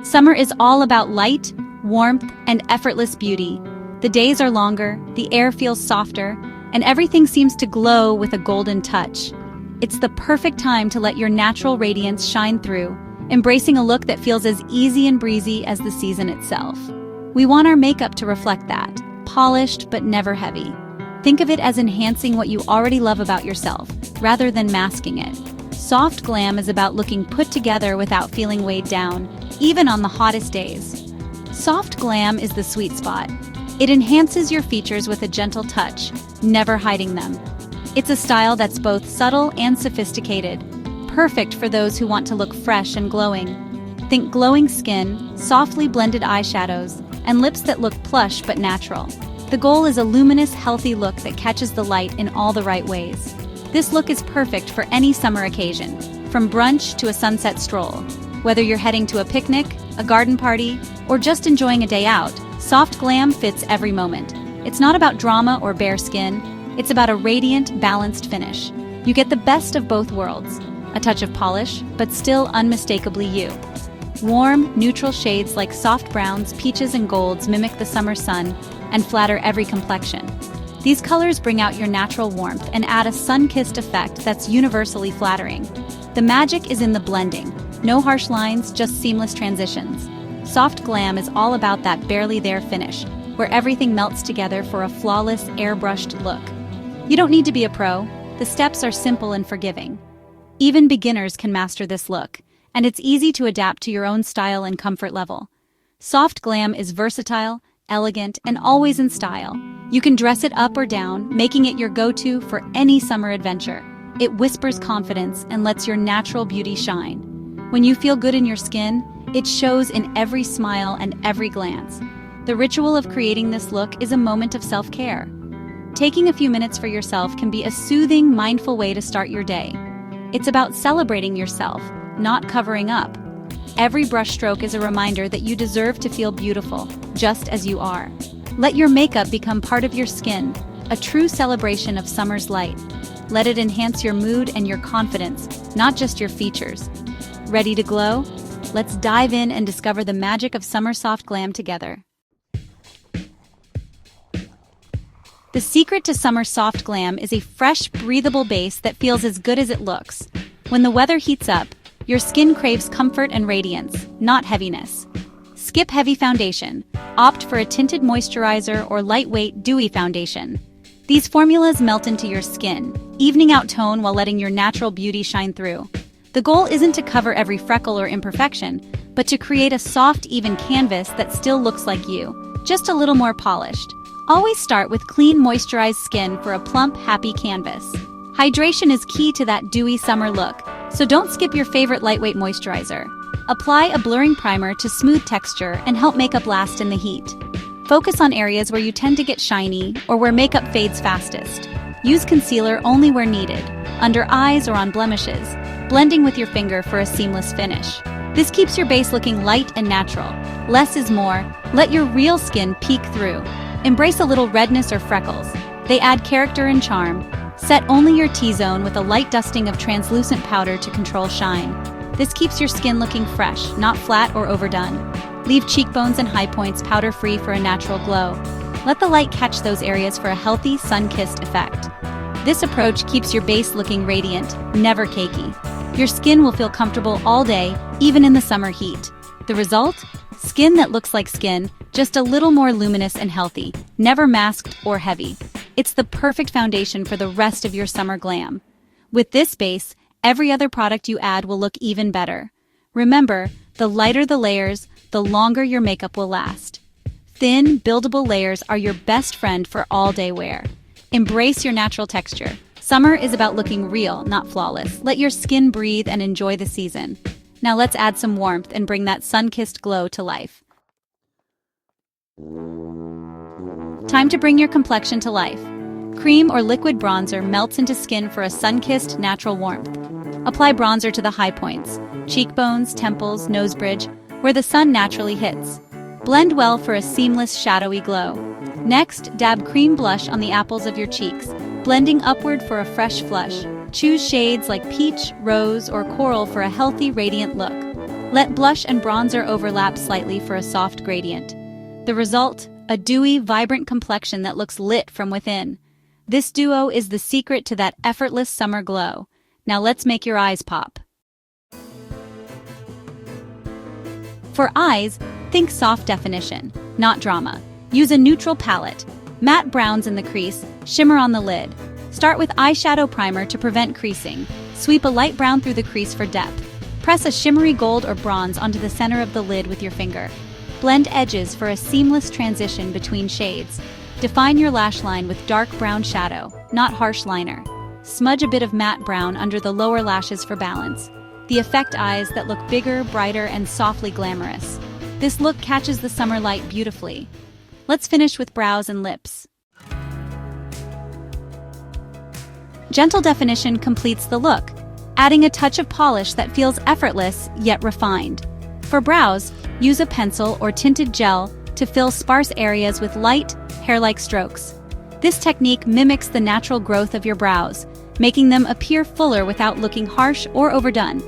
Summer is all about light, warmth, and effortless beauty. The days are longer, the air feels softer, and everything seems to glow with a golden touch. It's the perfect time to let your natural radiance shine through, embracing a look that feels as easy and breezy as the season itself. We want our makeup to reflect that, polished but never heavy. Think of it as enhancing what you already love about yourself, rather than masking it. Soft glam is about looking put together without feeling weighed down, even on the hottest days. Soft glam is the sweet spot. It enhances your features with a gentle touch, never hiding them. It's a style that's both subtle and sophisticated, perfect for those who want to look fresh and glowing. Think glowing skin, softly blended eyeshadows, and lips that look plush but natural. The goal is a luminous, healthy look that catches the light in all the right ways. This look is perfect for any summer occasion, from brunch to a sunset stroll. Whether you're heading to a picnic, a garden party, or just enjoying a day out, soft glam fits every moment. It's not about drama or bare skin, it's about a radiant, balanced finish. You get the best of both worlds, a touch of polish, but still unmistakably you. Warm, neutral shades like soft browns, peaches, and golds mimic the summer sun and flatter every complexion. These colors bring out your natural warmth and add a sun-kissed effect that's universally flattering. The magic is in the blending. No harsh lines, just seamless transitions. Soft glam is all about that barely there finish, where everything melts together for a flawless, airbrushed look. You don't need to be a pro. The steps are simple and forgiving. Even beginners can master this look, and it's easy to adapt to your own style and comfort level. Soft glam is versatile, elegant, and always in style. You can dress it up or down, making it your go-to for any summer adventure. It whispers confidence and lets your natural beauty shine. When you feel good in your skin, it shows in every smile and every glance. The ritual of creating this look is a moment of self-care. Taking a few minutes for yourself can be a soothing, mindful way to start your day. It's about celebrating yourself, not covering up. Every brushstroke is a reminder that you deserve to feel beautiful, just as you are. Let your makeup become part of your skin, a true celebration of summer's light. Let it enhance your mood and your confidence, not just your features. Ready to glow? Let's dive in and discover the magic of summer soft glam together. The secret to summer soft glam is a fresh, breathable base that feels as good as it looks. When the weather heats up, your skin craves comfort and radiance, not heaviness. Skip heavy foundation. Opt for a tinted moisturizer or lightweight, dewy foundation. These formulas melt into your skin, evening out tone while letting your natural beauty shine through. The goal isn't to cover every freckle or imperfection, but to create a soft, even canvas that still looks like you, just a little more polished. Always start with clean, moisturized skin for a plump, happy canvas. Hydration is key to that dewy summer look, so don't skip your favorite lightweight moisturizer. Apply a blurring primer to smooth texture and help makeup last in the heat. Focus on areas where you tend to get shiny or where makeup fades fastest. Use concealer only where needed, under eyes or on blemishes, blending with your finger for a seamless finish. This keeps your base looking light and natural. Less is more. Let your real skin peek through. Embrace a little redness or freckles. They add character and charm. Set only your T-zone with a light dusting of translucent powder to control shine. This keeps your skin looking fresh, not flat or overdone. Leave cheekbones and high points powder-free for a natural glow. Let the light catch those areas for a healthy, sun-kissed effect. This approach keeps your base looking radiant, never cakey. Your skin will feel comfortable all day, even in the summer heat. The result? Skin that looks like skin, just a little more luminous and healthy, never masked or heavy. It's the perfect foundation for the rest of your summer glam. With this base, every other product you add will look even better. Remember, the lighter the layers, the longer your makeup will last. Thin, buildable layers are your best friend for all-day wear. Embrace your natural texture. Summer is about looking real, not flawless. Let your skin breathe and enjoy the season. Now let's add some warmth and bring that sun-kissed glow to life. Time to bring your complexion to life. Cream or liquid bronzer melts into skin for a sun-kissed, natural warmth. Apply bronzer to the high points, cheekbones, temples, nose bridge, where the sun naturally hits. Blend well for a seamless, shadowy glow. Next, dab cream blush on the apples of your cheeks, blending upward for a fresh flush. Choose shades like peach, rose, or coral for a healthy, radiant look. Let blush and bronzer overlap slightly for a soft gradient. The result? A dewy, vibrant complexion that looks lit from within. This duo is the secret to that effortless summer glow. Now let's make your eyes pop. For eyes, think soft definition, not drama. Use a neutral palette. Matte browns in the crease, shimmer on the lid. Start with eyeshadow primer to prevent creasing. Sweep a light brown through the crease for depth. Press a shimmery gold or bronze onto the center of the lid with your finger. Blend edges for a seamless transition between shades. Define your lash line with dark brown shadow, not harsh liner. Smudge a bit of matte brown under the lower lashes for balance. The effect eyes that look bigger, brighter, and softly glamorous. This look catches the summer light beautifully. Let's finish with brows and lips. Gentle definition completes the look, adding a touch of polish that feels effortless yet refined. For brows, use a pencil or tinted gel to fill sparse areas with light, hair-like strokes. This technique mimics the natural growth of your brows, making them appear fuller without looking harsh or overdone.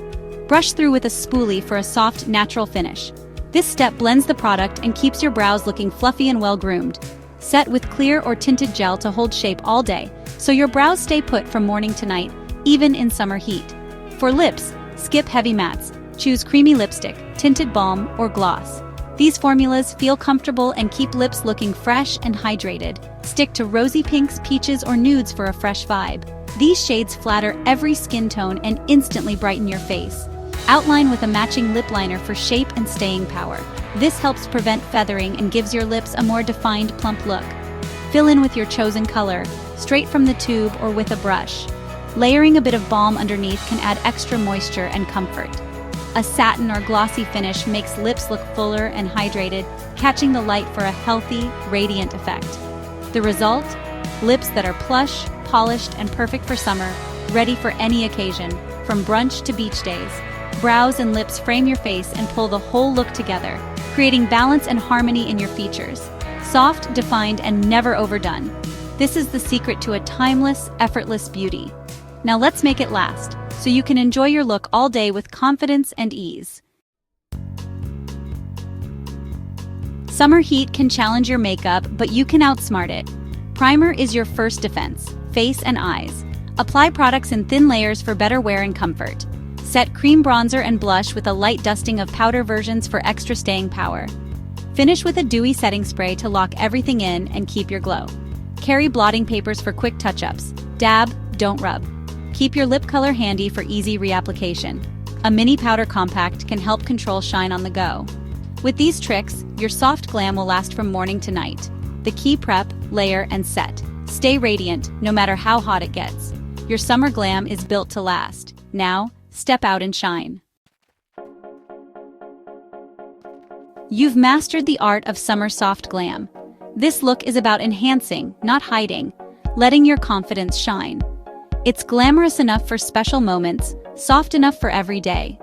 Brush through with a spoolie for a soft, natural finish. This step blends the product and keeps your brows looking fluffy and well-groomed. Set with clear or tinted gel to hold shape all day, so your brows stay put from morning to night, even in summer heat. For lips, skip heavy mattes. Choose creamy lipstick, tinted balm, or gloss. These formulas feel comfortable and keep lips looking fresh and hydrated. Stick to rosy pinks, peaches, or nudes for a fresh vibe. These shades flatter every skin tone and instantly brighten your face. Outline with a matching lip liner for shape and staying power. This helps prevent feathering and gives your lips a more defined, plump look. Fill in with your chosen color, straight from the tube or with a brush. Layering a bit of balm underneath can add extra moisture and comfort. A satin or glossy finish makes lips look fuller and hydrated, catching the light for a healthy, radiant effect. The result? Lips that are plush, polished, and perfect for summer, ready for any occasion, from brunch to beach days. Brows and lips frame your face and pull the whole look together, creating balance and harmony in your features. Soft, defined, and never overdone. This is the secret to a timeless, effortless beauty. Now let's make it last, so you can enjoy your look all day with confidence and ease. Summer heat can challenge your makeup, but you can outsmart it. Primer is your first defense, face and eyes. Apply products in thin layers for better wear and comfort. Set cream bronzer and blush with a light dusting of powder versions for extra staying power. Finish with a dewy setting spray to lock everything in and keep your glow. Carry blotting papers for quick touch-ups. Dab, don't rub. Keep your lip color handy for easy reapplication. A mini powder compact can help control shine on the go. With these tricks, your soft glam will last from morning to night. The key: prep, layer, and set. Stay radiant, no matter how hot it gets. Your summer glam is built to last. Now, step out and shine. You've mastered the art of summer soft glam. This look is about enhancing, not hiding, letting your confidence shine. It's glamorous enough for special moments, soft enough for every day.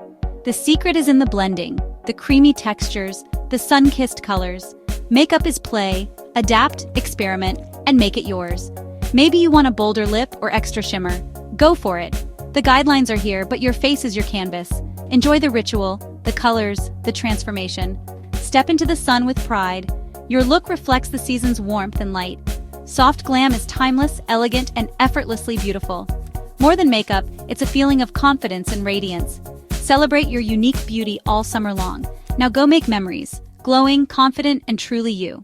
The secret is in the blending, the creamy textures, the sun-kissed colors. Makeup is play. Adapt, experiment, and make it yours. Maybe you want a bolder lip or extra shimmer. Go for it. The guidelines are here, but your face is your canvas. Enjoy the ritual, the colors, the transformation. Step into the sun with pride. Your look reflects the season's warmth and light. Soft glam is timeless, elegant, and effortlessly beautiful. More than makeup, it's a feeling of confidence and radiance. Celebrate your unique beauty all summer long. Now go make memories. Glowing, confident, and truly you.